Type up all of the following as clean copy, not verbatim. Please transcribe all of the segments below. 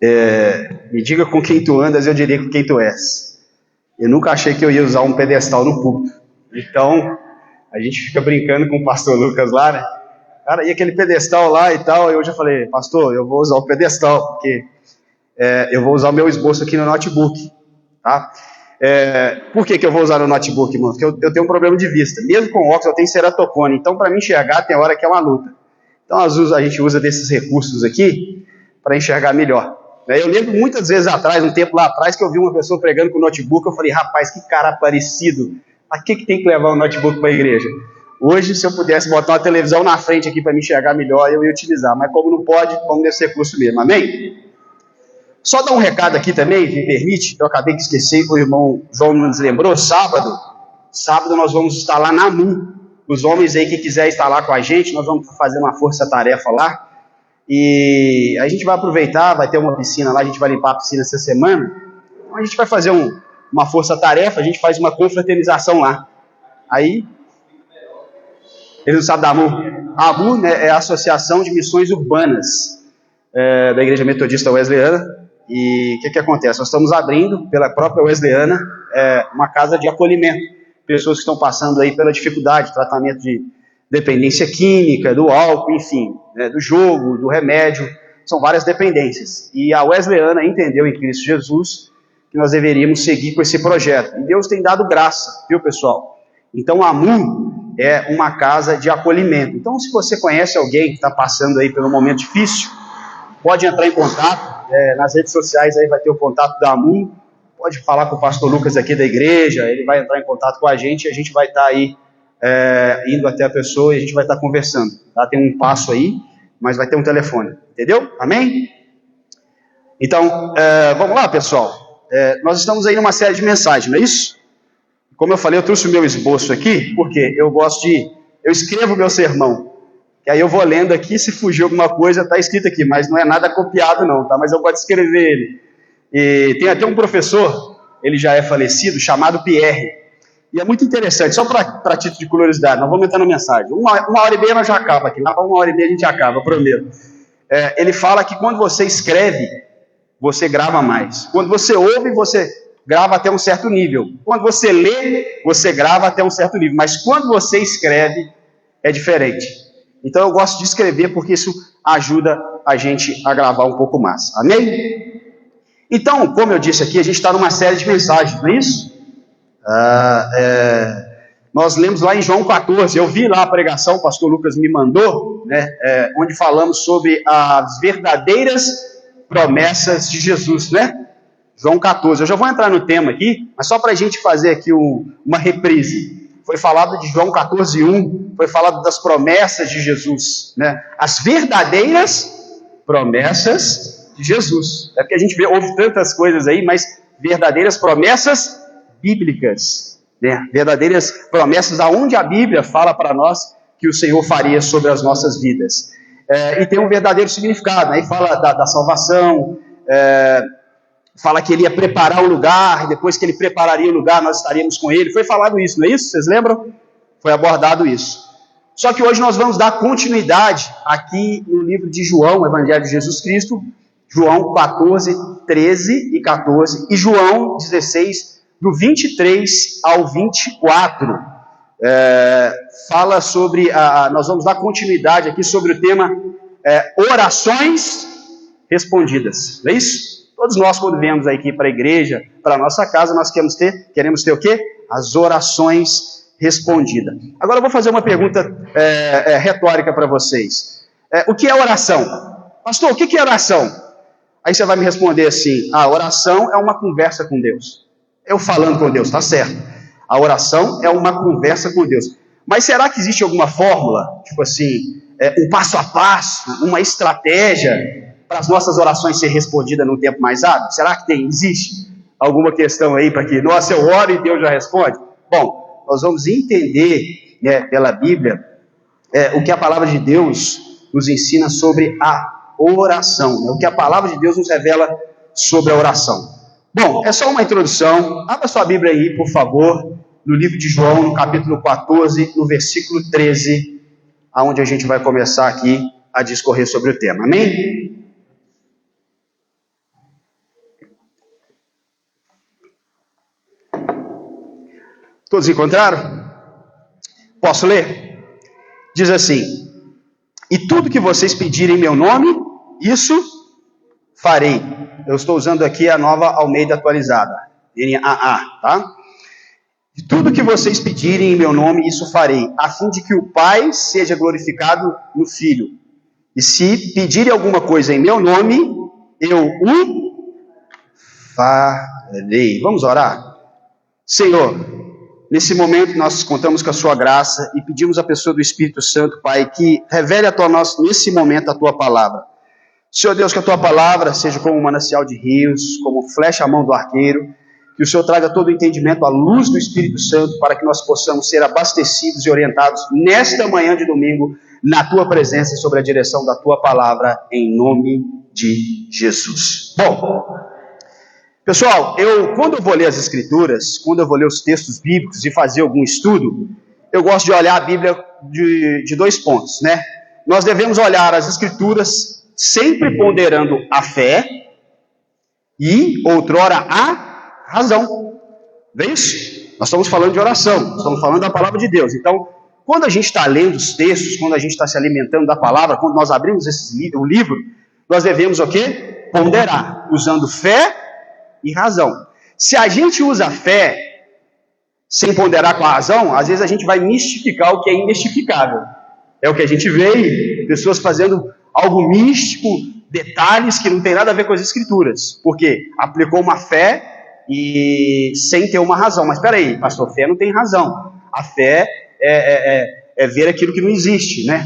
Me diga com quem tu andas, eu diria com quem tu és. Eu nunca achei que eu ia usar um pedestal no púlpito. Então, a gente fica brincando com o pastor Lucas lá, né? Cara, e aquele pedestal lá e tal, eu já falei, pastor, eu vou usar o pedestal, porque eu vou usar o meu esboço aqui no notebook, tá? Por que eu vou usar no notebook, irmão? Porque eu tenho um problema de vista. Mesmo com óculos, eu tenho ceratocone. Então, para mim enxergar, tem hora que é uma luta. Então, a gente usa desses recursos aqui para enxergar melhor. Eu lembro muitas vezes atrás, um tempo lá atrás, que eu vi uma pessoa pregando com o notebook. Eu falei, rapaz, que cara parecido. Pra que tem que levar o notebook para a igreja? Hoje, se eu pudesse botar uma televisão na frente aqui para me enxergar melhor, eu ia utilizar. Mas como não pode, vamos nesse recurso mesmo. Amém? Só dar um recado aqui também, me permite. Eu acabei de esquecer, o irmão João nos lembrou. Sábado nós vamos estar lá na MU. Os homens aí que quiser estar lá com a gente, nós vamos fazer uma força-tarefa lá. E a gente vai aproveitar, vai ter uma piscina lá, a gente vai limpar a piscina essa semana. Então a gente vai fazer uma força-tarefa, a gente faz uma confraternização lá. Aí, eles não sabem da AMU. A AMU, né, é a Associação de Missões Urbanas da Igreja Metodista Wesleyana. E o que acontece? Nós estamos abrindo, pela própria Wesleyana, uma casa de acolhimento. Pessoas que estão passando aí pela dificuldade, tratamento de dependência química, do álcool, enfim, do jogo, do remédio, são várias dependências. E a Wesleyana entendeu em Cristo Jesus que nós deveríamos seguir com esse projeto. E Deus tem dado graça, viu, pessoal? Então a AMU é uma casa de acolhimento. Então, se você conhece alguém que está passando aí pelo momento difícil, pode entrar em contato, nas redes sociais aí vai ter o contato da AMU, pode falar com o pastor Lucas aqui da igreja, ele vai entrar em contato com a gente vai estar aí indo até a pessoa e a gente vai estar conversando, tá? Tem um passo aí, mas vai ter um telefone, entendeu? Amém? Então, vamos lá, pessoal. Nós estamos aí numa série de mensagens, não é isso? Como eu falei, eu trouxe o meu esboço aqui, porque eu escrevo o meu sermão, que aí eu vou lendo aqui, se fugir alguma coisa, está escrito aqui, mas não é nada copiado não, tá? Mas eu gosto de escrever ele. E tem até um professor, ele já é falecido, chamado Pierre. E é muito interessante, só para título de curiosidade, nós vamos entrar na mensagem. Uma hora e meia nós já acaba aqui, lá para 1h30 a gente acaba, prometo. Ele fala que quando você escreve, você grava mais. Quando você ouve, você grava até um certo nível. Quando você lê, você grava até um certo nível. Mas quando você escreve, é diferente. Então eu gosto de escrever porque isso ajuda a gente a gravar um pouco mais. Amém? Então, como eu disse aqui, a gente está numa série de mensagens, não é isso? Nós lemos lá em João 14, eu vi lá a pregação, o pastor Lucas me mandou, né, onde falamos sobre as verdadeiras promessas de Jesus, né? João 14, eu já vou entrar no tema aqui, mas só para a gente fazer aqui uma reprise. Foi falado de João 14:1, foi falado das promessas de Jesus, né? As verdadeiras promessas de Jesus. É porque a gente ouve tantas coisas aí, mas verdadeiras promessas bíblicas, né? Verdadeiras promessas aonde a Bíblia fala para nós que o Senhor faria sobre as nossas vidas. E tem um verdadeiro significado, aí fala da salvação, fala que ele ia preparar o lugar, e depois que ele prepararia o lugar, nós estaríamos com ele. Foi falado isso, não é isso? Vocês lembram? Foi abordado isso. Só que hoje nós vamos dar continuidade aqui no livro de João, o Evangelho de Jesus Cristo, João 14, 13 e 14, e João 16, do 23 ao 24. Fala sobre, nós vamos dar continuidade aqui sobre o tema orações respondidas, não é isso? Todos nós, quando viemos aqui para a igreja, para a nossa casa, nós queremos ter o quê? As orações respondidas. Agora eu vou fazer uma pergunta retórica para vocês. O que é oração? Pastor, o que é oração? Aí você vai me responder assim, a oração é uma conversa com Deus. Eu falando com Deus, tá certo. A oração é uma conversa com Deus. Mas será que existe alguma fórmula, tipo assim, um passo a passo, uma estratégia para as nossas orações serem respondidas num tempo mais rápido? Será que existe alguma questão aí para que, nossa, eu oro e Deus já responde? Bom, nós vamos entender, né, pela Bíblia, o que a palavra de Deus nos ensina sobre a oração, né, o que a palavra de Deus nos revela sobre a oração. Bom, é só uma introdução. Abra sua Bíblia aí, por favor, no livro de João, no capítulo 14, no versículo 13, aonde a gente vai começar aqui a discorrer sobre o tema. Amém? Todos encontraram? Posso ler? Diz assim: e tudo que vocês pedirem em meu nome, isso farei. Eu estou usando aqui a Nova Almeida atualizada, NAA, tá? E tudo que vocês pedirem em meu nome, isso farei, a fim de que o Pai seja glorificado no Filho. E se pedirem alguma coisa em meu nome, eu o farei. Vamos orar? Senhor, nesse momento nós contamos com a sua graça e pedimos à pessoa do Espírito Santo, Pai, que revele a nós nesse momento a tua palavra. Senhor Deus, que a tua palavra seja como um manancial de rios, como flecha à mão do arqueiro, que o Senhor traga todo o entendimento à luz do Espírito Santo, para que nós possamos ser abastecidos e orientados nesta manhã de domingo, na tua presença e sob a direção da tua palavra, em nome de Jesus. Bom, pessoal, quando eu vou ler as Escrituras, quando eu vou ler os textos bíblicos e fazer algum estudo, eu gosto de olhar a Bíblia de dois pontos, né? Nós devemos olhar as Escrituras sempre ponderando a fé e, outrora, a razão. Não é isso? Nós estamos falando de oração, estamos falando da palavra de Deus. Então, quando a gente está lendo os textos, quando a gente está se alimentando da palavra, quando nós abrimos o livro, nós devemos o quê? Ponderar, usando fé e razão. Se a gente usa a fé sem ponderar com a razão, às vezes a gente vai mistificar o que é inestificável. É o que a gente vê, pessoas fazendo algo místico, detalhes que não tem nada a ver com as Escrituras. Porque aplicou uma fé e sem ter uma razão. Mas espera aí, pastor, fé não tem razão. A fé é ver aquilo que não existe, né?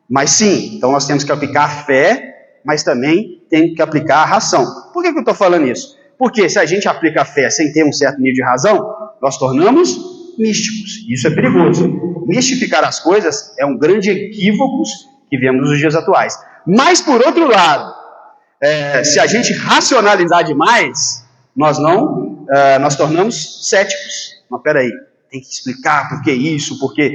Mas sim, então nós temos que aplicar a fé, mas também tem que aplicar a razão. Por que eu estou falando isso? Porque se a gente aplica a fé sem ter um certo nível de razão, nós tornamos místicos. Isso é perigoso. Mistificar as coisas é um grande equívoco que vemos nos dias atuais. Mas, por outro lado, se a gente racionalizar demais, nós tornamos céticos. Mas peraí, tem que explicar por que isso, porque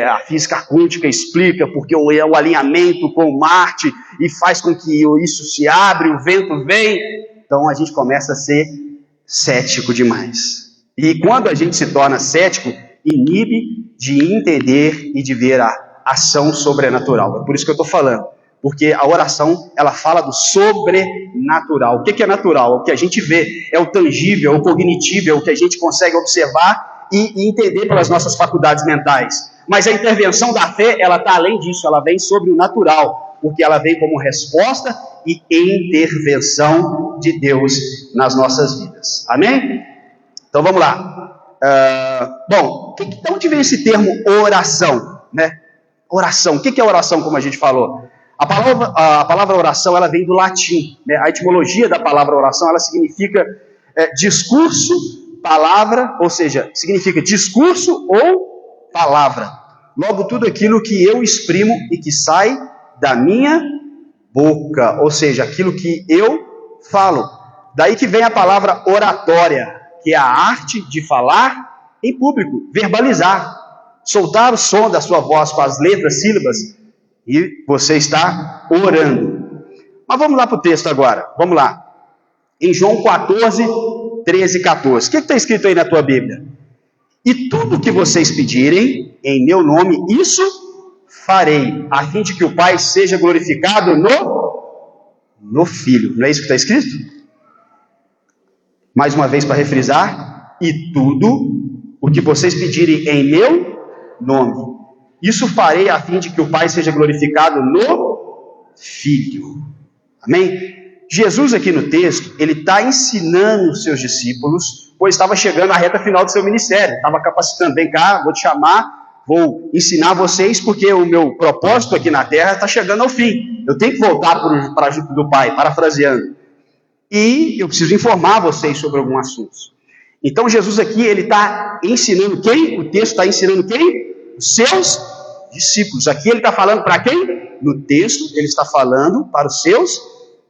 a física quântica explica, porque o alinhamento com Marte e faz com que isso se abre, o vento vem. Então a gente começa a ser cético demais. E quando a gente se torna cético, inibe de entender e de ver a ação sobrenatural. É por isso que eu estou falando. Porque a oração, ela fala do sobrenatural. O que é natural? O que a gente vê, é o tangível, é o cognitivo, é o que a gente consegue observar e entender pelas nossas faculdades mentais. Mas a intervenção da fé, ela está além disso, ela vem sobre o natural, porque ela vem como resposta e intervenção de Deus nas nossas vidas. Amém? Então vamos lá. Bom, de onde vem esse termo oração? Né? Oração, o que é oração, como a gente falou? A palavra oração, ela vem do latim, né? A etimologia da palavra oração, ela significa discurso, palavra, ou seja, significa discurso ou palavra. Logo, tudo aquilo que eu exprimo e que sai da minha boca, ou seja, aquilo que eu falo. Daí que vem a palavra oratória, que é a arte de falar em público, verbalizar, soltar o som da sua voz com as letras, sílabas, e você está orando. Mas vamos lá para o texto agora. Vamos lá. Em João 14, 13 e 14. O que está escrito aí na tua Bíblia? E tudo que vocês pedirem em meu nome, isso farei, a fim de que o Pai seja glorificado no Filho. Não é isso que está escrito? Mais uma vez para refrisar. E tudo o que vocês pedirem em meu nome, isso farei a fim de que o Pai seja glorificado no Filho. Amém? Jesus aqui no texto, ele está ensinando os seus discípulos, pois estava chegando à reta final do seu ministério. Estava capacitando, vem cá, vou te chamar, vou ensinar vocês, porque o meu propósito aqui na terra está chegando ao fim. Eu tenho que voltar para junto do Pai, parafraseando. E eu preciso informar vocês sobre alguns assuntos. Então Jesus aqui, ele está ensinando quem? O texto está ensinando quem? Os seus discípulos. Aqui ele está falando para quem? No texto ele está falando para os seus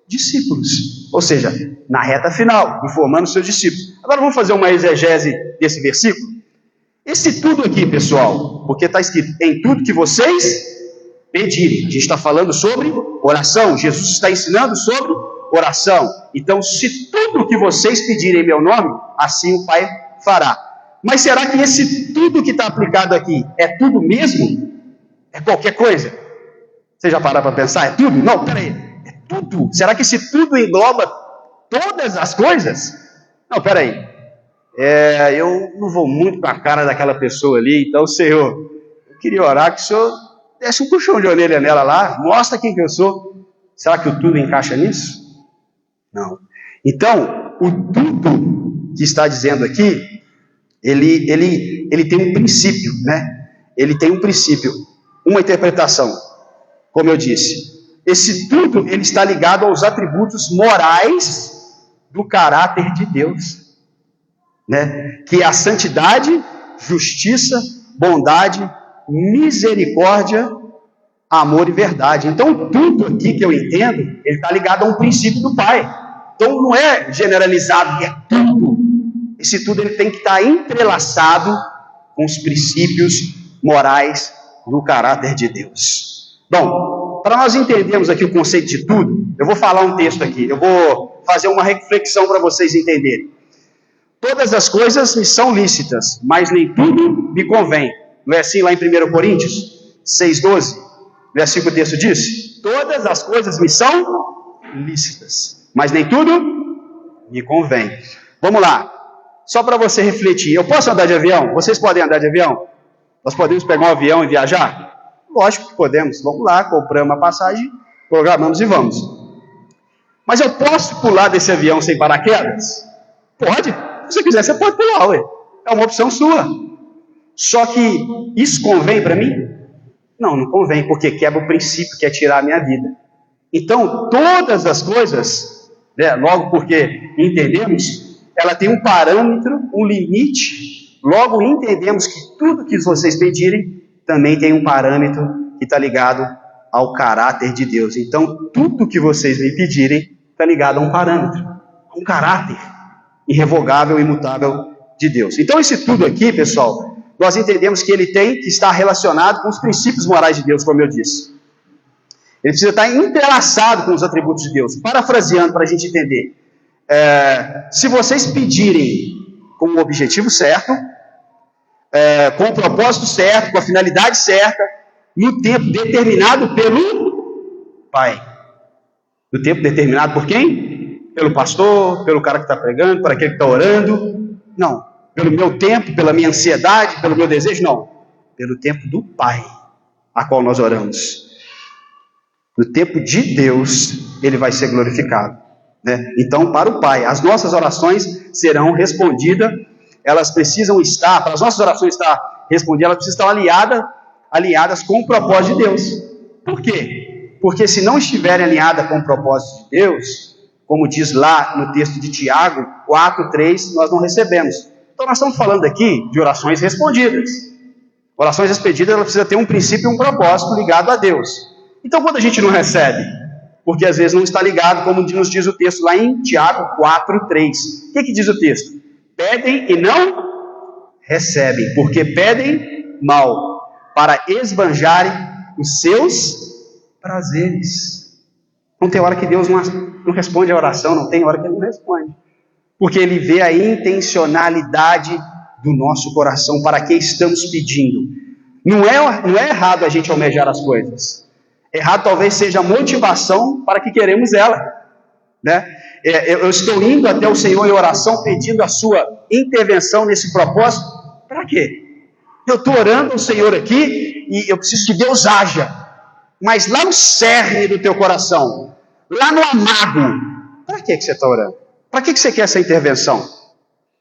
discípulos. Ou seja, na reta final, informando os seus discípulos. Agora vamos fazer uma exegese desse versículo. Esse tudo aqui, pessoal, porque está escrito em tudo que vocês pedirem. A gente está falando sobre oração. Jesus está ensinando sobre oração. Então, se tudo que vocês pedirem em meu nome, assim o Pai fará. Mas será que esse tudo que está aplicado aqui é tudo mesmo? É qualquer coisa? Você já parou para pensar? É tudo? Não, peraí. É tudo? Será que esse tudo engloba todas as coisas? Não, peraí. Eu não vou muito com a cara daquela pessoa ali, então, Senhor, eu queria orar que o Senhor desse um puxão de orelha nela lá, mostra quem que eu sou. Será que o tudo encaixa nisso? Não. Então, o tudo que está dizendo aqui, ele tem um princípio, né? Ele tem um princípio, uma interpretação, como eu disse. Esse tudo, ele está ligado aos atributos morais do caráter de Deus, né? Que é a santidade, justiça, bondade, misericórdia, amor e verdade. Então, tudo aqui que eu entendo, ele está ligado a um princípio do Pai. Então, não é generalizado, é tudo. Esse tudo ele tem que estar entrelaçado com os princípios morais do caráter de Deus. Bom, para nós entendermos aqui o conceito de tudo, eu vou falar um texto aqui, eu vou fazer uma reflexão para vocês entenderem. Todas as coisas me são lícitas, mas nem tudo me convém. Não é assim lá em 1 Coríntios 6,12? Não é assim que o texto diz? Todas as coisas me são lícitas, mas nem tudo me convém. Vamos lá, só para você refletir. Eu posso andar de avião? Vocês podem andar de avião? Nós podemos pegar um avião e viajar? Lógico que podemos. Vamos lá, compramos uma passagem, programamos e vamos. Mas eu posso pular desse avião sem paraquedas? Pode. Se você quiser, você pode pular, ué. É uma opção sua. Só que isso convém para mim? Não convém, porque quebra o princípio que é tirar a minha vida. Então, todas as coisas, né, logo porque entendemos, ela tem um parâmetro, um limite. Logo entendemos que tudo que vocês pedirem também tem um parâmetro que está ligado ao caráter de Deus. Então, tudo que vocês me pedirem está ligado a um parâmetro, a um caráter irrevogável e imutável de Deus. Então, esse tudo aqui, pessoal, nós entendemos que ele tem que estar relacionado com os princípios morais de Deus, como eu disse. Ele precisa estar entrelaçado com os atributos de Deus. Parafraseando para a gente entender. Se vocês pedirem com o objetivo certo, com o propósito certo, com a finalidade certa, no tempo determinado pelo Pai. No tempo determinado por quem? Pelo pastor, pelo cara que está pregando, por aquele que está orando. Não. Pelo meu tempo, pela minha ansiedade, pelo meu desejo, não. Pelo tempo do Pai, a qual nós oramos. No tempo de Deus, ele vai ser glorificado, né? Então, para o Pai, as nossas orações serão respondidas. Elas precisam estar, para as nossas orações estar respondidas, elas precisam estar alinhadas com o propósito de Deus. Por quê? Porque se não estiverem alinhadas com o propósito de Deus, como diz lá no texto de Tiago 4:3, nós não recebemos. Então nós estamos falando aqui de orações respondidas. Orações respondidas, ela precisa ter um princípio e um propósito ligado a Deus. Então quando a gente não recebe, porque às vezes não está ligado, como nos diz o texto lá em Tiago 4:3. O que diz o texto? Pedem e não recebem, porque pedem mal, para esbanjarem os seus prazeres. Não tem hora que Deus não responde a oração, não tem hora que Ele não responde. Porque Ele vê a intencionalidade do nosso coração, para que estamos pedindo. Não é errado a gente almejar as coisas. Errado talvez seja a motivação para que queremos ela, né? Eu estou indo até o Senhor em oração, pedindo a sua intervenção nesse propósito. Para quê? Eu estou orando ao Senhor aqui e eu preciso que Deus haja. Mas lá no cerne do teu coração, lá no amago, para que você está orando? Para que você quer essa intervenção?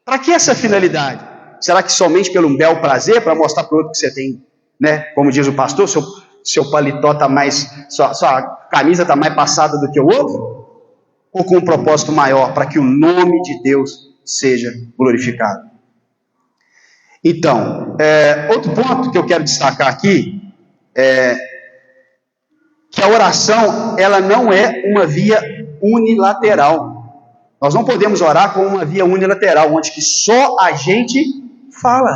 Para que essa finalidade? Será que somente pelo um belo prazer, para mostrar para o outro que você tem, né? Como diz o pastor, seu paletó está mais, sua camisa está mais passada do que o outro? Ou com um propósito maior, para que o nome de Deus seja glorificado? Então, outro ponto que eu quero destacar aqui é que a oração, ela não é uma via unilateral. Nós não podemos orar com uma via unilateral, onde que só a gente fala.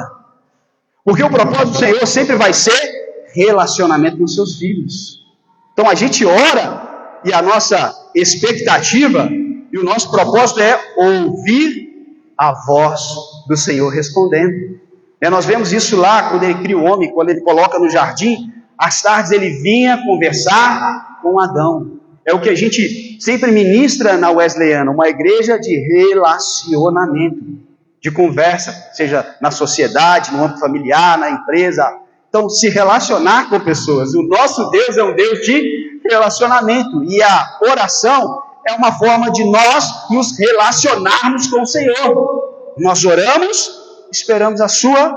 Porque o propósito do Senhor sempre vai ser relacionamento com seus filhos. Então a gente ora e a nossa expectativa e o nosso propósito é ouvir a voz do Senhor respondendo. Nós vemos isso lá quando ele cria o homem, quando ele coloca no jardim, às tardes ele vinha conversar com Adão. É o que a gente sempre ministra na Wesleyana, uma igreja de relacionamento, de conversa, seja na sociedade, no âmbito familiar, na empresa. Então, se relacionar com pessoas. O nosso Deus é um Deus de relacionamento, e a oração é uma forma de nós nos relacionarmos com o Senhor. Nós oramos, esperamos a sua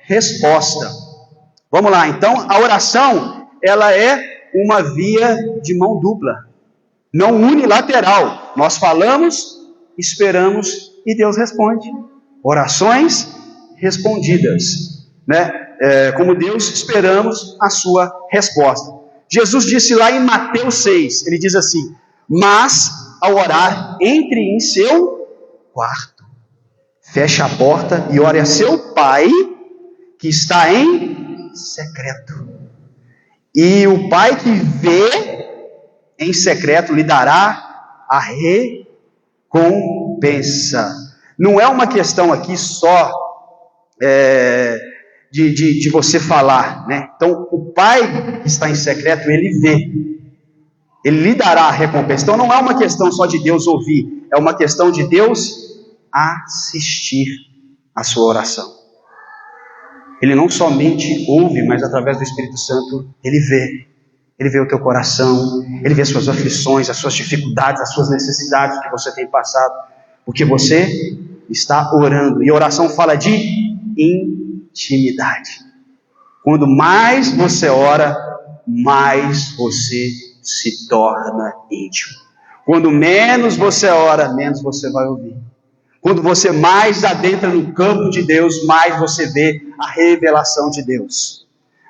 resposta. Vamos lá, então, a oração, ela é uma via de mão dupla, não unilateral. Nós falamos, esperamos e Deus responde. Orações respondidas, como Deus, esperamos a sua resposta. Jesus disse lá em Mateus 6, ele diz assim: mas ao orar, entre em seu quarto, feche a porta e ore a seu Pai que está em secreto. E o Pai que vê em secreto lhe dará a recompensa. Não é uma questão aqui só de você falar, Então, o Pai que está em secreto, ele vê. Ele lhe dará a recompensa. Então, não é uma questão só de Deus ouvir, é uma questão de Deus assistir a sua oração. Ele não somente ouve, mas através do Espírito Santo, ele vê. Ele vê o teu coração, ele vê as suas aflições, as suas dificuldades, as suas necessidades que você tem passado, porque você está orando. E a oração fala de intimidade. Quando mais você ora, mais você se torna íntimo. Quando menos você ora, menos você vai ouvir. Quando você mais adentra no campo de Deus, mais você vê a revelação de Deus.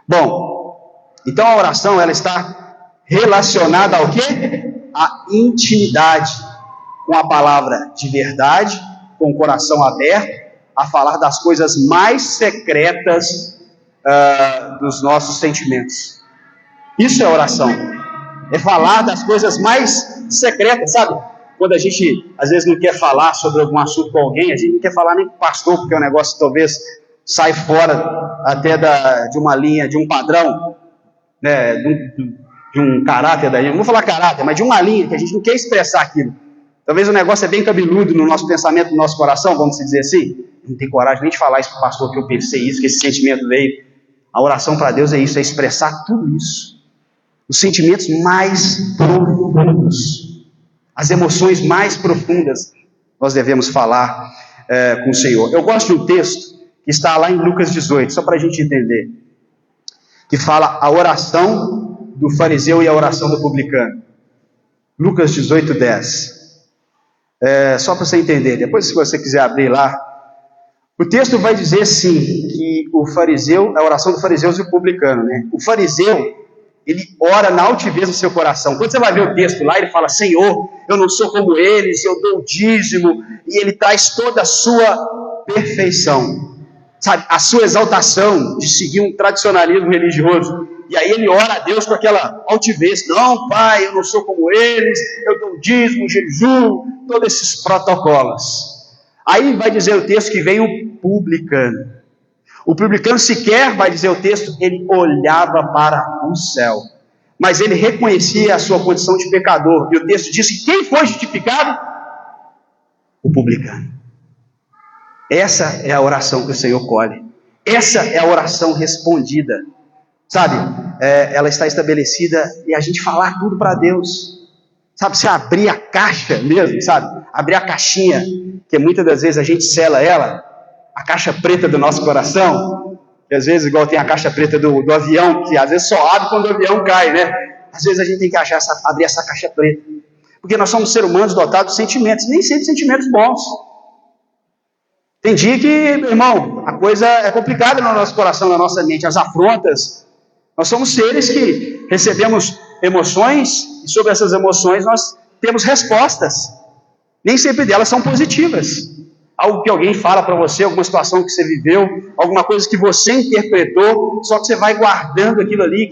Bom, então a oração, ela está relacionada ao quê? A intimidade, com a palavra de verdade, com o coração aberto, a falar das coisas mais secretas dos nossos sentimentos. Isso é oração. É falar das coisas mais secretas, sabe? Quando a gente, às vezes, não quer falar sobre algum assunto com alguém, a gente não quer falar nem com o pastor, porque o negócio talvez sai fora até de uma linha, de um padrão, de um caráter da gente. Não vou falar caráter, mas de uma linha que a gente não quer expressar aquilo. Talvez o negócio é bem cabeludo no nosso pensamento, no nosso coração, vamos dizer assim. Não tem coragem nem de falar isso para o pastor, que eu pensei isso, que esse sentimento veio. A oração para Deus é isso, é expressar tudo isso. Os sentimentos mais profundos, as emoções mais profundas, nós devemos falar com o Senhor. Eu gosto de um texto que está lá em Lucas 18, só para a gente entender, que fala a oração do fariseu e a oração do publicano. Lucas 18, 10. Só para você entender, depois se você quiser abrir lá, o texto vai dizer sim, que o fariseu, a oração do fariseu e o publicano, O fariseu, ele ora na altivez do seu coração. Quando você vai ver o texto lá, ele fala: Senhor, eu não sou como eles, eu dou o dízimo, e ele traz toda a sua perfeição, sabe, a sua exaltação de seguir um tradicionalismo religioso. E aí ele ora a Deus com aquela altivez: não, Pai, eu não sou como eles, eu dou o dízimo, jejum, todos esses protocolos. Aí vai dizer o texto que vem o publicano. O publicano sequer, vai dizer o texto, ele olhava para o céu, mas ele reconhecia a sua condição de pecador. E o texto diz que quem foi justificado? O publicano. Essa é a oração que o Senhor colhe. Essa é a oração respondida. Sabe, ela está estabelecida e a gente falar tudo para Deus. Sabe, se abrir a caixa mesmo, sabe? Abrir a caixinha, que muitas das vezes a gente sela ela, a caixa preta do nosso coração, que às vezes, igual tem a caixa preta do avião, que às vezes só abre quando o avião cai, Às vezes a gente tem que abrir essa caixa preta, porque nós somos seres humanos dotados de sentimentos, nem sempre sentimentos bons. Tem dia que, irmão, a coisa é complicada no nosso coração, na nossa mente, as afrontas. Nós somos seres que recebemos emoções, e sobre essas emoções nós temos respostas. Nem sempre delas são positivas. Algo que alguém fala para você, alguma situação que você viveu, alguma coisa que você interpretou, só que você vai guardando aquilo ali,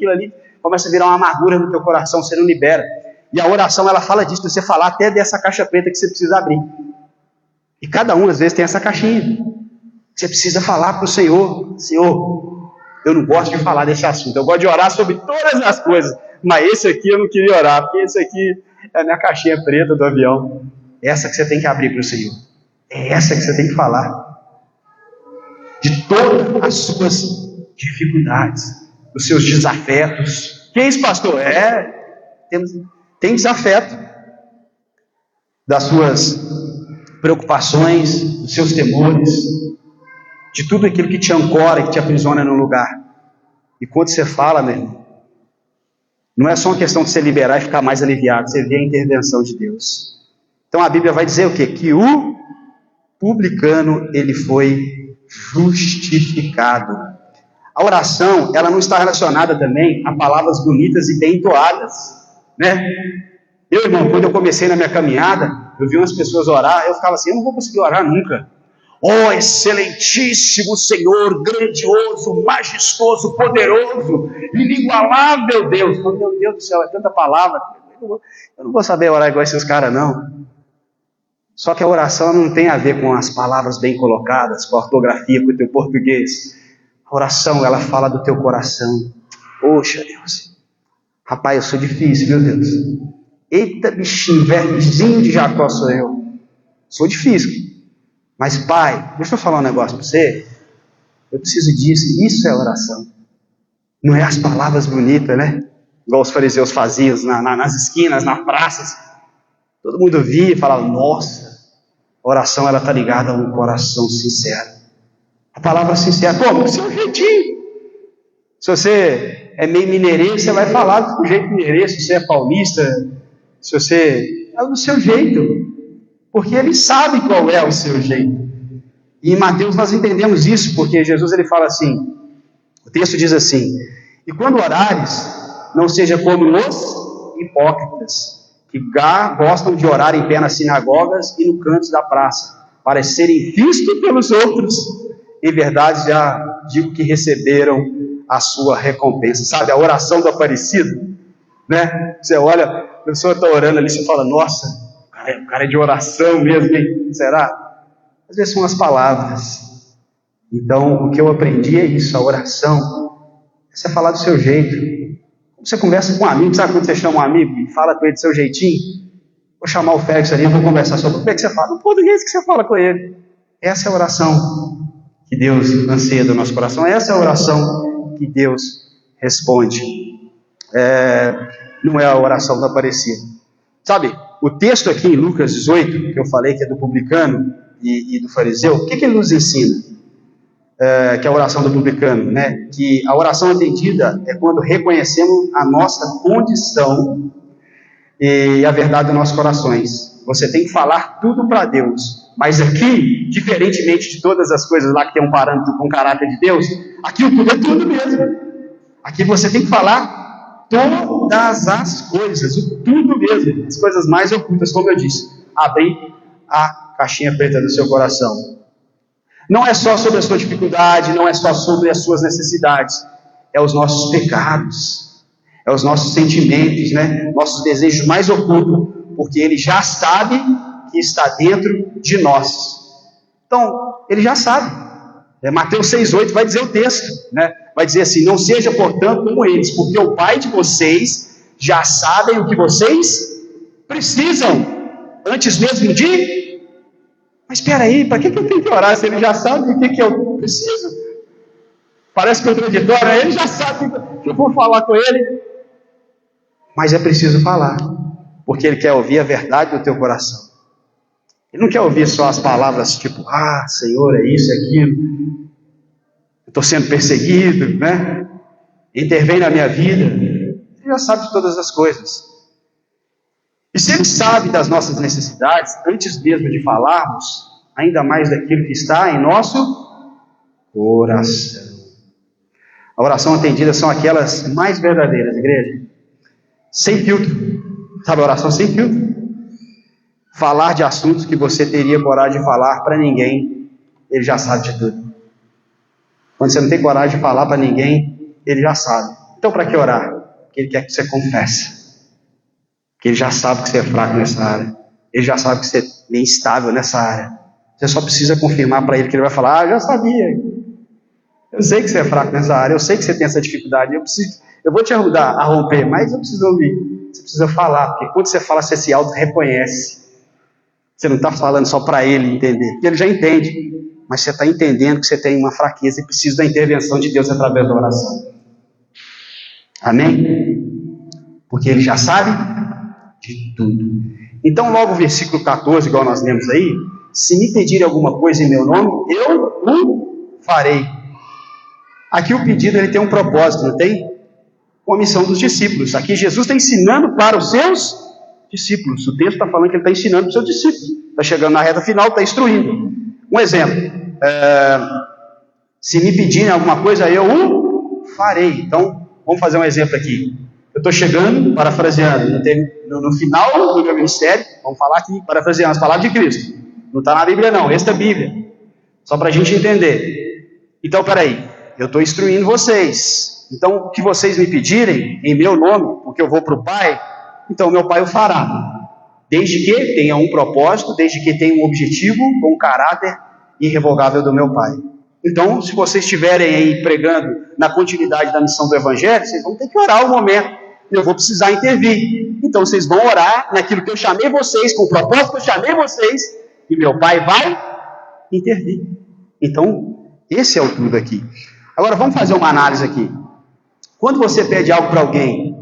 começa a virar uma amargura no teu coração, você não libera. E a oração, ela fala disso, de você falar até dessa caixa preta que você precisa abrir. E cada um, às vezes, tem essa caixinha. Você precisa falar para o Senhor: Senhor, eu não gosto de falar desse assunto, eu gosto de orar sobre todas as coisas, mas esse aqui eu não queria orar, porque esse aqui é a minha caixinha preta do avião. Essa que você tem que abrir para o Senhor. É essa que você tem que falar. De todas as suas dificuldades, dos seus desafetos. Que é isso, pastor? Tem desafeto. Das suas preocupações, dos seus temores, de tudo aquilo que te ancora, que te aprisiona no lugar. E quando você fala, meu irmão, não é só uma questão de você liberar e ficar mais aliviado, você vê a intervenção de Deus. Então a Bíblia vai dizer o quê? Que o publicano, ele foi justificado. A oração, ela não está relacionada também a palavras bonitas e bem entoadas, né? Eu, irmão, quando eu comecei na minha caminhada, eu vi umas pessoas orar, eu ficava assim: eu não vou conseguir orar nunca. Oh, excelentíssimo Senhor, grandioso, majestoso, poderoso, inigualável Deus. Oh, meu Deus do céu, é tanta palavra. Eu não vou saber orar igual esses caras, não. Só que a oração não tem a ver com as palavras bem colocadas, com a ortografia, com o teu português. A oração, ela fala do teu coração. Poxa, Deus. Rapaz, eu sou difícil, viu, Deus? Eita, bichinho, vermezinho de Jacó sou eu. Sou difícil. Mas, Pai, deixa eu falar um negócio para você. Eu preciso disso. Isso é oração. Não é as palavras bonitas, né? Igual os fariseus faziam nas esquinas, nas praças. Todo mundo via e falava: nossa, a oração, ela está ligada a um coração sincero. A palavra sincera, pô, do seu jeitinho. Se você é meio mineirense, você vai falar do jeito mineirense. Se você é paulista, se você... é do seu jeito. Porque ele sabe qual é o seu jeito. E em Mateus nós entendemos isso, porque Jesus, ele fala assim, o texto diz assim: e quando orares, não seja como os hipócritas, que gostam de orar em pé nas sinagogas e no canto da praça, para serem vistos pelos outros. Em verdade, já digo que receberam a sua recompensa. Sabe, a oração do Aparecido, né? Você olha, a pessoa está orando ali, você fala: nossa, o cara é de oração mesmo, hein? Será? Às vezes são as palavras. Então, o que eu aprendi é isso: a oração é você falar do seu jeito. Quando você conversa com um amigo, sabe quando você chama um amigo e fala com ele do seu jeitinho? Vou chamar o Félix ali, vou conversar sobre como é que você fala. No português que você fala com ele. Essa é a oração que Deus anseia do nosso coração. Essa é a oração que Deus responde. Não é a oração da Aparecida. Sabe, o texto aqui em Lucas 18, que eu falei que é do publicano e do fariseu, o que ele nos ensina? Que é a oração do publicano, né? Que a oração atendida é quando reconhecemos a nossa condição e a verdade dos nossos corações. Você tem que falar tudo para Deus. Mas aqui, diferentemente de todas as coisas lá que tem um parâmetro com o caráter de Deus, aqui o tudo é tudo mesmo. Aqui você tem que falar todas as coisas, o tudo mesmo, as coisas mais ocultas, como eu disse. Abrir a caixinha preta do seu coração. Não é só sobre a sua dificuldade, não é só sobre as suas necessidades, é os nossos pecados, é os nossos sentimentos, né? Nossos desejos mais ocultos, porque Ele já sabe que está dentro de nós. Então, Ele já sabe. Mateus 6,8 vai dizer o texto, né? Vai dizer assim: não seja, portanto, como eles, porque o Pai de vocês já sabe o que vocês precisam, antes mesmo de... Mas espera aí, para que eu tenho que orar se Ele já sabe o que eu preciso? Parece contraditório, Ele já sabe que eu vou falar com Ele. Mas é preciso falar, porque Ele quer ouvir a verdade do teu coração. Ele não quer ouvir só as palavras tipo: ah, Senhor, é isso, é aquilo, eu estou sendo perseguido, né? Intervém na minha vida. Ele já sabe de todas as coisas. E se Ele sabe das nossas necessidades, antes mesmo de falarmos, ainda mais daquilo que está em nosso coração. A oração atendida são aquelas mais verdadeiras, igreja. Sem filtro. Sabe a oração sem filtro? Falar de assuntos que você teria coragem de falar para ninguém, Ele já sabe de tudo. Quando você não tem coragem de falar para ninguém, Ele já sabe. Então para que orar? Porque Ele quer que você confesse. Porque Ele já sabe que você é fraco nessa área. Ele já sabe que você é meio instável nessa área. Você só precisa confirmar para ele que ele vai falar: eu já sabia. Eu sei que você é fraco nessa área, eu sei que você tem essa dificuldade, eu vou te ajudar a romper, mas eu preciso ouvir. Você precisa falar, porque quando você fala, você se auto-reconhece. Você não está falando só para ele entender, porque ele já entende, mas você está entendendo que você tem uma fraqueza e precisa da intervenção de Deus através da oração. Amém? Porque ele já sabe de tudo. Então, logo o versículo 14, igual nós lemos aí: se me pedirem alguma coisa em meu nome, eu o farei. Aqui o pedido ele tem um propósito, não tem? Com a missão dos discípulos. Aqui Jesus está ensinando para os seus discípulos. O texto está falando que ele está ensinando para os seus discípulos. Está chegando na reta final, está instruindo. Um exemplo: se me pedirem alguma coisa, eu o farei. Então, vamos fazer um exemplo aqui. Eu estou chegando, parafraseando, no final do meu ministério, vamos falar aqui, parafraseando as palavras de Cristo. Não está na Bíblia não, esta é a Bíblia. Só para a gente entender. Então, peraí, eu estou instruindo vocês. Então, o que vocês me pedirem, em meu nome, porque eu vou para o Pai, então meu Pai o fará. Desde que tenha um propósito, desde que tenha um objetivo, com um caráter irrevogável do meu Pai. Então, se vocês estiverem aí pregando na continuidade da missão do Evangelho, vocês vão ter que orar um momento. Eu vou precisar intervir. Então, vocês vão orar naquilo que eu chamei vocês, com o propósito que eu chamei vocês, e meu Pai vai intervir. Então, esse é o tudo aqui. Agora, vamos fazer uma análise aqui. Quando você pede algo para alguém,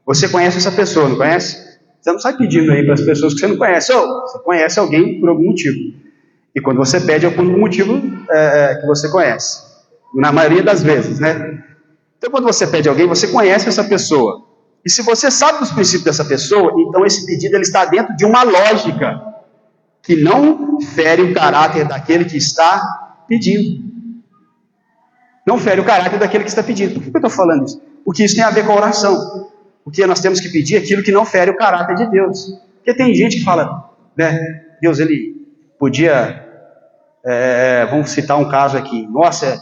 você conhece essa pessoa, não conhece? Você não sai pedindo aí para as pessoas que você não conhece. Ou você conhece alguém por algum motivo. E quando você pede é por um motivo que você conhece. Na maioria das vezes, né? Então, quando você pede alguém, você conhece essa pessoa. E se você sabe dos princípios dessa pessoa, então esse pedido ele está dentro de uma lógica que não fere o caráter daquele que está pedindo. Não fere o caráter daquele que está pedindo. Por que eu estou falando isso? Porque isso tem a ver com a oração. Porque nós temos que pedir aquilo que não fere o caráter de Deus. Porque tem gente que fala, né, Deus, ele podia, vamos citar um caso aqui, nossa,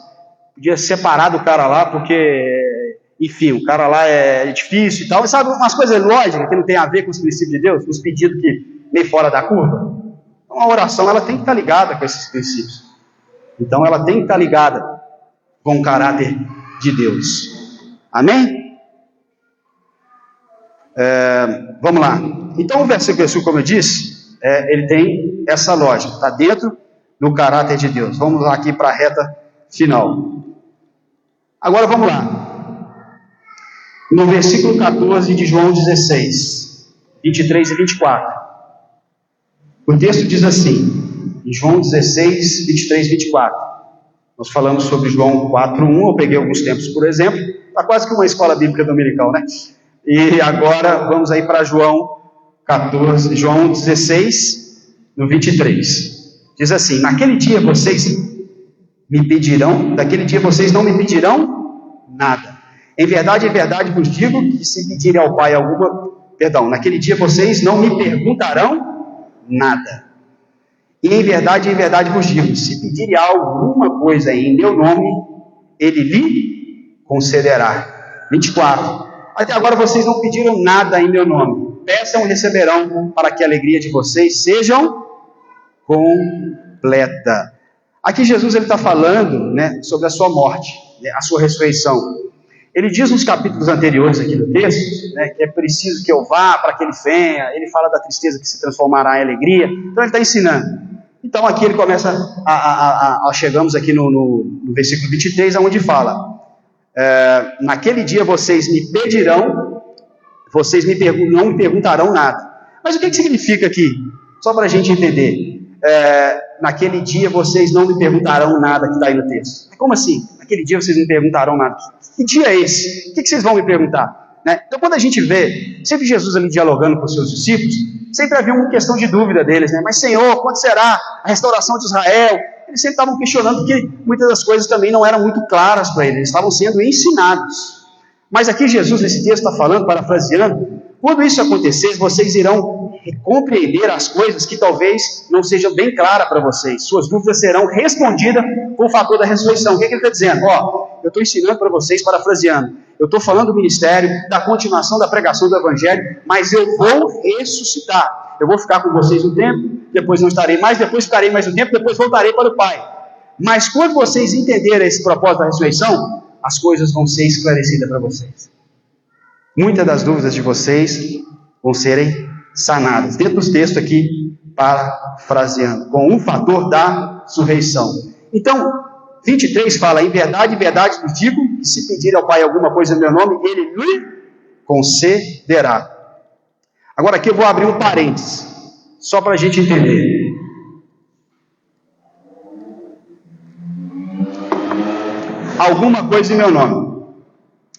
podia separar do cara lá, porque, enfim, o cara lá é difícil e tal. E sabe, umas coisas lógicas que não tem a ver com os princípios de Deus, uns pedidos que meio fora da curva. Então a oração, ela tem que estar ligada com esses princípios. Então ela tem que estar ligada com o caráter de Deus. Amém? Vamos lá. Então o versículo, como eu disse, ele tem essa lógica, está dentro do caráter de Deus. Vamos lá aqui para a reta final. Agora vamos lá. No versículo 14 de João 16, 23 e 24. O texto diz assim, em João 16, 23 e 24. Nós falamos sobre João 4:1, eu peguei alguns tempos por exemplo, está quase que uma escola bíblica dominical, né? E agora vamos aí para João 16, no 23. Diz assim, naquele dia vocês me pedirão, daquele dia vocês não me pedirão nada. Em verdade vos digo que se pedirem ao Pai naquele dia vocês não me perguntarão nada. E em verdade vos digo, se pedirem alguma coisa em meu nome, ele lhe concederá. 24. Até agora vocês não pediram nada em meu nome. Peçam e receberão, para que a alegria de vocês sejam completa. Aqui Jesus está falando, né, sobre a sua morte, né, a sua ressurreição. Ele diz nos capítulos anteriores aqui do texto, né, que é preciso que eu vá para que ele venha. Ele fala da tristeza que se transformará em alegria. Então ele está ensinando. Então aqui ele começa, chegamos aqui no versículo 23, onde fala, naquele dia vocês me pedirão, vocês não me perguntarão nada. Mas o que significa aqui? Só para a gente entender. Naquele dia vocês não me perguntarão nada, que está aí no texto. Como assim? Naquele dia vocês não me perguntarão nada. Que dia é esse? O que vocês vão me perguntar? Né? Então quando a gente vê sempre Jesus ali dialogando com os seus discípulos, sempre havia uma questão de dúvida deles, né? Mas Senhor, quando será a restauração de Israel? Eles sempre estavam questionando, porque muitas das coisas também não eram muito claras para eles estavam sendo ensinados. Mas aqui Jesus, nesse texto, está falando, parafraseando, quando isso acontecer, vocês irão compreender as coisas que talvez não sejam bem claras para vocês. Suas dúvidas serão respondidas com o fator da ressurreição. O que ele está dizendo? Eu estou ensinando para vocês, parafraseando, eu estou falando do ministério, da continuação da pregação do Evangelho, mas eu vou ressuscitar. eu vou ficar com vocês um tempo, depois não estarei mais, depois ficarei mais um tempo, depois voltarei para o Pai. Mas quando vocês entenderem esse propósito da ressurreição, as coisas vão ser esclarecidas para vocês. Muitas das dúvidas de vocês vão serem sanadas. Dentro dos textos aqui, parafraseando, com o fator da ressurreição. Então, 23 fala, em verdade vos digo, que se pedir ao Pai alguma coisa em meu nome, Ele lhe concederá. Agora aqui eu vou abrir um parênteses, só para a gente entender. Alguma coisa em meu nome.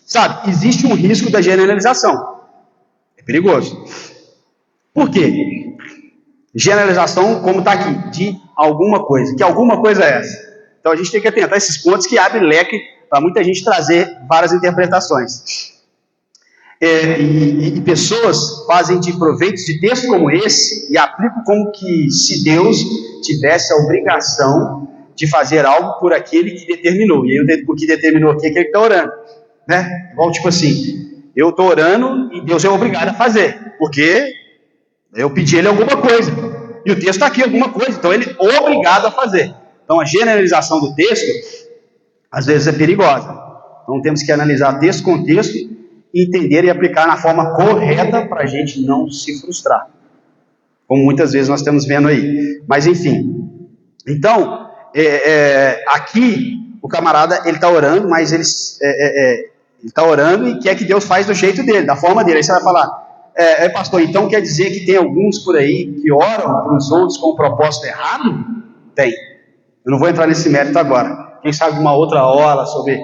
Sabe, existe um risco da generalização. É perigoso. Por quê? Generalização, como está aqui, de alguma coisa. Que alguma coisa é essa? Então a gente tem que atentar a esses pontos que abrem leque para muita gente trazer várias interpretações. E pessoas fazem de proveitos de texto como esse e aplicam como que se Deus tivesse a obrigação de fazer algo por aquele que determinou. E aí o que determinou aqui é aquele que está orando. Né? Igual tipo assim, eu estou orando e Deus é obrigado a fazer, porque eu pedi ele alguma coisa. E o texto está aqui, alguma coisa, então ele é obrigado a fazer. Então a generalização do texto, às vezes é perigosa. Então temos que analisar texto com texto, entender e aplicar na forma correta para a gente não se frustrar. Como muitas vezes nós estamos vendo aí. Mas enfim. Então, aqui o camarada ele está orando, mas ele está orando e quer que Deus faça do jeito dele, da forma dele. Aí você vai falar, pastor, então quer dizer que tem alguns por aí que oram para os outros com o propósito errado? Tem. Eu não vou entrar nesse mérito agora. Quem sabe uma outra hora sobre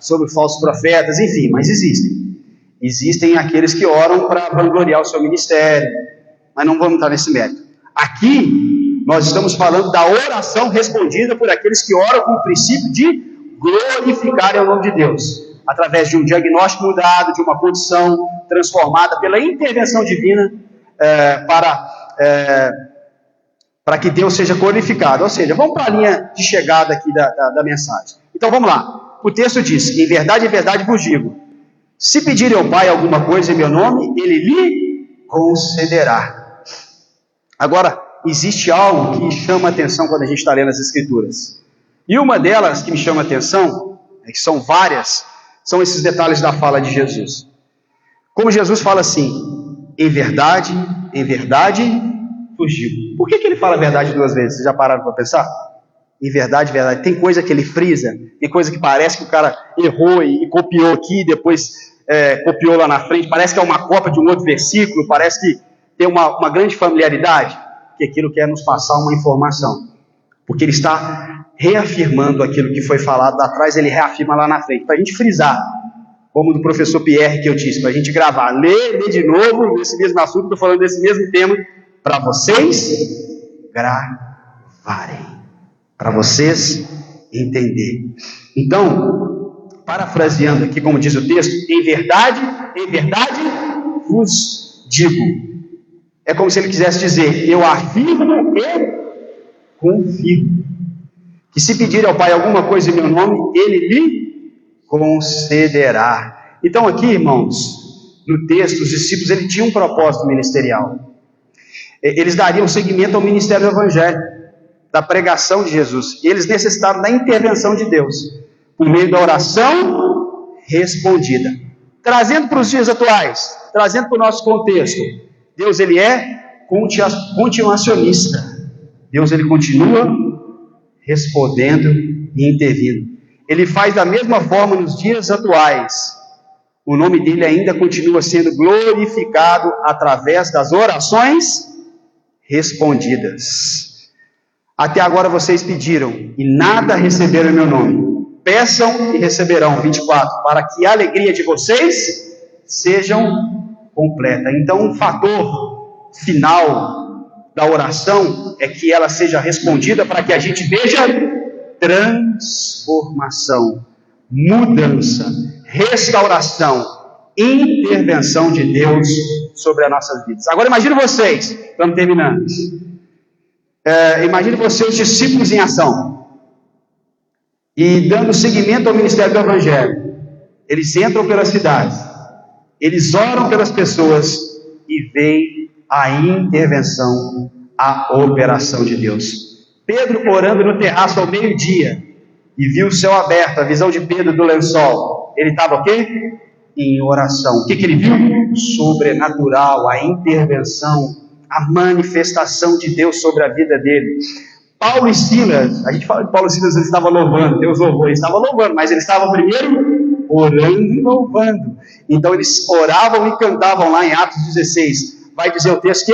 sobre falsos profetas, enfim, mas existem. Existem aqueles que oram para vangloriar o seu ministério, mas não vamos entrar nesse mérito. Aqui, nós estamos falando da oração respondida por aqueles que oram com o princípio de glorificarem o nome de Deus, através de um diagnóstico mudado, de uma condição transformada pela intervenção divina, para que Deus seja glorificado. Ou seja, vamos para a linha de chegada aqui da mensagem. Então vamos lá. O texto diz, em verdade vos digo, se pedirem ao Pai alguma coisa em meu nome, Ele lhe concederá. Agora, existe algo que chama a atenção quando a gente está lendo as Escrituras. E uma delas que me chama a atenção, que são várias, são esses detalhes da fala de Jesus. Como Jesus fala assim, em verdade vos digo. Por que ele fala a verdade duas vezes? Vocês já pararam para pensar? Em verdade. Tem coisa que ele frisa, tem coisa que parece que o cara errou e copiou aqui, depois copiou lá na frente, parece que é uma cópia de um outro versículo, parece que tem uma grande familiaridade, que aquilo quer nos passar uma informação. Porque ele está reafirmando aquilo que foi falado lá atrás, ele reafirma lá na frente, para a gente frisar, como do professor Pierre que eu disse, para a gente gravar, ler de novo, nesse mesmo assunto, estou falando desse mesmo tema, para vocês gravarem, para vocês entenderem. Então, parafraseando aqui, como diz o texto, em verdade vos digo. É como se ele quisesse dizer, eu afirmo e confirmo, que se pedir ao Pai alguma coisa em meu nome, Ele lhe concederá. Então aqui, irmãos, no texto, os discípulos eles tinham um propósito ministerial. Eles dariam seguimento ao ministério do Evangelho, da pregação de Jesus. E eles necessitavam da intervenção de Deus, por meio da oração respondida. Trazendo para os dias atuais, trazendo para o nosso contexto, Deus ele é continuacionista. Deus ele continua respondendo e intervindo. Ele faz da mesma forma nos dias atuais. O nome dele ainda continua sendo glorificado através das orações respondidas. Até agora vocês pediram e nada receberam em meu nome. Peçam e receberão. 24. Para que a alegria de vocês sejam completa. Então, um fator final da oração é que ela seja respondida para que a gente veja transformação, mudança, restauração, intervenção de Deus sobre as nossas vidas. Agora imagine vocês, estamos terminando. Imagine vocês, discípulos em ação, e dando seguimento ao ministério do Evangelho. Eles entram pelas cidades, eles oram pelas pessoas, veio a intervenção, a operação de Deus. Pedro orando no terraço ao meio-dia e viu o céu aberto, a visão de Pedro do lençol. Ele estava o quê? Em oração. O que ele viu? O sobrenatural, a intervenção, a manifestação de Deus sobre a vida dele. Paulo e Silas, a gente fala de Paulo e Silas, eles estavam louvando, Deus louvou, eles estavam louvando, mas eles estavam primeiro orando e louvando. Então eles oravam e cantavam lá em Atos 16. Vai dizer o texto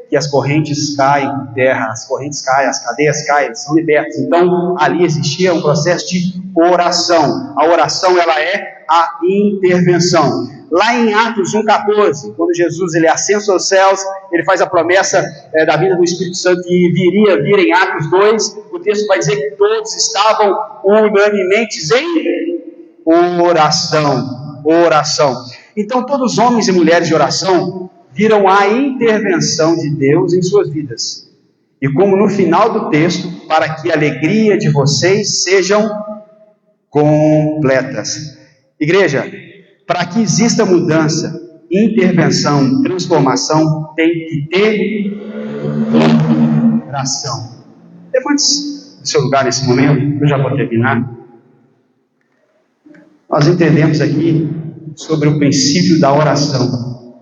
que as correntes caem em terra, as correntes caem, as cadeias caem, eles são libertos. Então ali existia um processo de oração. A oração, ela é a intervenção. Lá em Atos 1,14, quando Jesus ele ascenso aos céus, ele faz a promessa da vinda do Espírito Santo que viria vir em Atos 2, o texto vai dizer que todos estavam unanimemente em oração. Então todos os homens e mulheres de oração viram a intervenção de Deus em suas vidas. E como no final do texto, para que a alegria de vocês sejam completas. Igreja, para que exista mudança, intervenção, transformação, tem que ter oração. Levante-se do seu lugar nesse momento, eu já vou terminar. Nós entendemos aqui sobre o princípio da oração,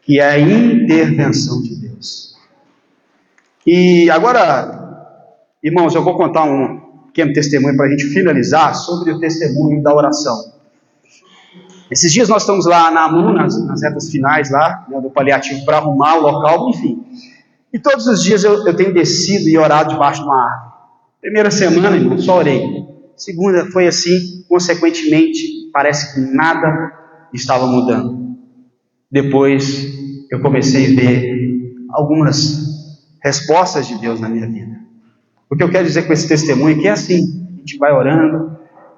que é a intervenção de Deus. E agora, irmãos, eu vou contar um pequeno testemunho para a gente finalizar sobre o testemunho da oração. Esses dias nós estamos lá na AMU, nas retas finais lá, do paliativo, para arrumar o local, enfim. E todos os dias eu tenho descido e orado debaixo de uma árvore. Primeira semana, irmão, só orei. Segunda foi assim, consequentemente, parece que nada estava mudando. Depois eu comecei a ver algumas respostas de Deus na minha vida. O que eu quero dizer com esse testemunho é que é assim, a gente vai orando,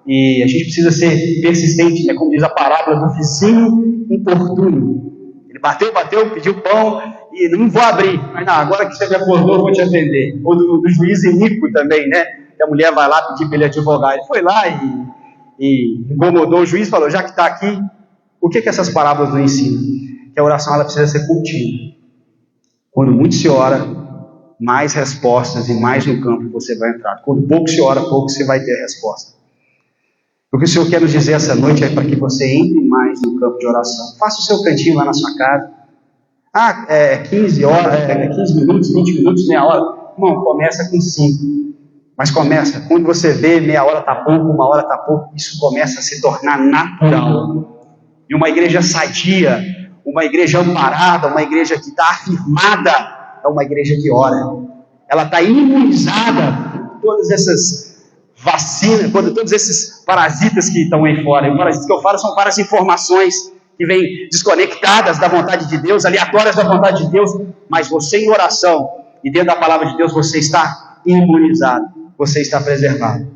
e a gente precisa ser persistente, como diz a parábola do vizinho importuno. Ele bateu, pediu pão, e não vou abrir. Mas não, agora que você me acordou, eu vou te atender. Ou do juiz iníquo também, né? Que a mulher vai lá pedir para ele advogar. Ele foi lá e incomodou o juiz e falou, já que está aqui, o que essas parábolas nos ensinam? Que a oração ela precisa ser contínua. Quando muito se ora, mais respostas e mais no campo você vai entrar. Quando pouco se ora, pouco você vai ter resposta. O que o Senhor quer nos dizer essa noite é para que você entre mais no campo de oração. Faça o seu cantinho lá na sua casa. 15 minutos, 20 minutos, meia hora. Irmão, começa com 5. Mas começa, quando você vê meia hora está pouco, uma hora está pouco, isso começa a se tornar natural. E uma igreja sadia, uma igreja amparada, uma igreja que está afirmada, é uma igreja que ora. Ela está imunizada por todas essas vacinas, por todos esses parasitas que estão aí fora. E os parasitas que eu falo são várias informações que vêm desconectadas da vontade de Deus, aleatórias da vontade de Deus, mas você em oração e dentro da palavra de Deus você está imunizado, você está preservado.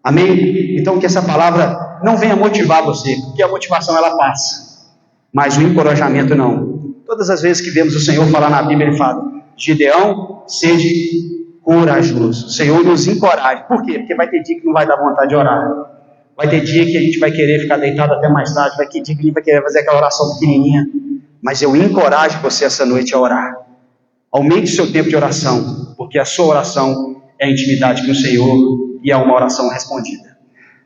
Amém? Então que essa palavra não venha motivar você, porque a motivação ela passa, mas o encorajamento não. Todas as vezes que vemos o Senhor falar na Bíblia, ele fala, Gideão, seja corajoso. O Senhor nos encoraja. Por quê? Porque vai ter dia que não vai dar vontade de orar. Vai ter dia que a gente vai querer ficar deitado até mais tarde. Vai ter dia que a gente vai querer fazer aquela oração pequenininha. Mas eu encorajo você essa noite a orar. Aumente o seu tempo de oração, porque a sua oração é a intimidade com o Senhor e é uma oração respondida.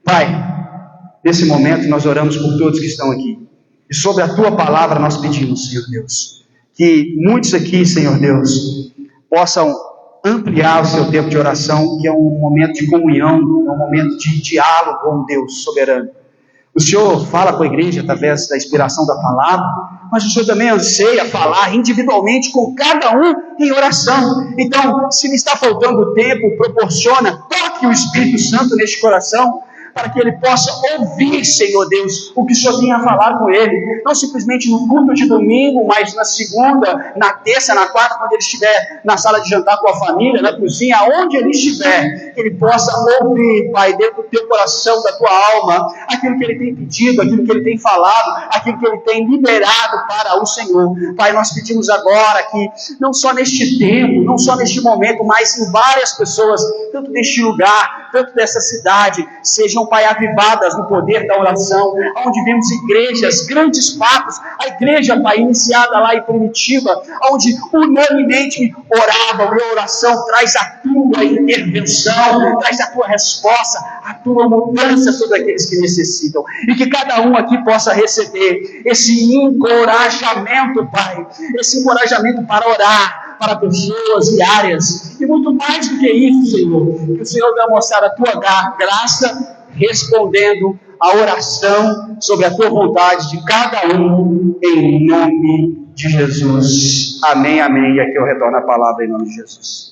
Pai, nesse momento nós oramos por todos que estão aqui. E sobre a Tua palavra nós pedimos, Senhor Deus, que muitos aqui, Senhor Deus, possam ampliar o seu tempo de oração, que é um momento de comunhão, é um momento de diálogo com Deus soberano. O Senhor fala com a igreja através da inspiração da palavra, mas o Senhor também anseia falar individualmente com cada um em oração. Então, se lhe está faltando tempo, proporciona, toque o Espírito Santo neste coração, para que ele possa ouvir, Senhor Deus, o que o Senhor tem a falar com ele, não simplesmente no culto de domingo, mas na segunda, na terça, na quarta, quando ele estiver na sala de jantar com a família, na cozinha, aonde ele estiver, que ele possa ouvir, Pai, dentro do teu coração, da tua alma, aquilo que ele tem pedido, aquilo que ele tem falado, aquilo que ele tem liberado para o Senhor. Pai, nós pedimos agora que, não só neste tempo, não só neste momento, mas em várias pessoas, tanto deste lugar, tanto dessa cidade, sejam sejam, Pai, avivadas no poder da oração, onde vemos igrejas, grandes fatos, a igreja, Pai, iniciada lá em Primitiva, onde unanimemente oravam, e a oração traz a tua intervenção, traz a tua resposta, a tua mudança sobre aqueles que necessitam, e que cada um aqui possa receber esse encorajamento, Pai, esse encorajamento para orar, para pessoas e áreas, e muito mais do que isso, Senhor, que o Senhor vai mostrar a tua graça, respondendo a oração sobre a tua vontade de cada um, em nome de Jesus. Amém, amém. E aqui eu retorno a palavra em nome de Jesus.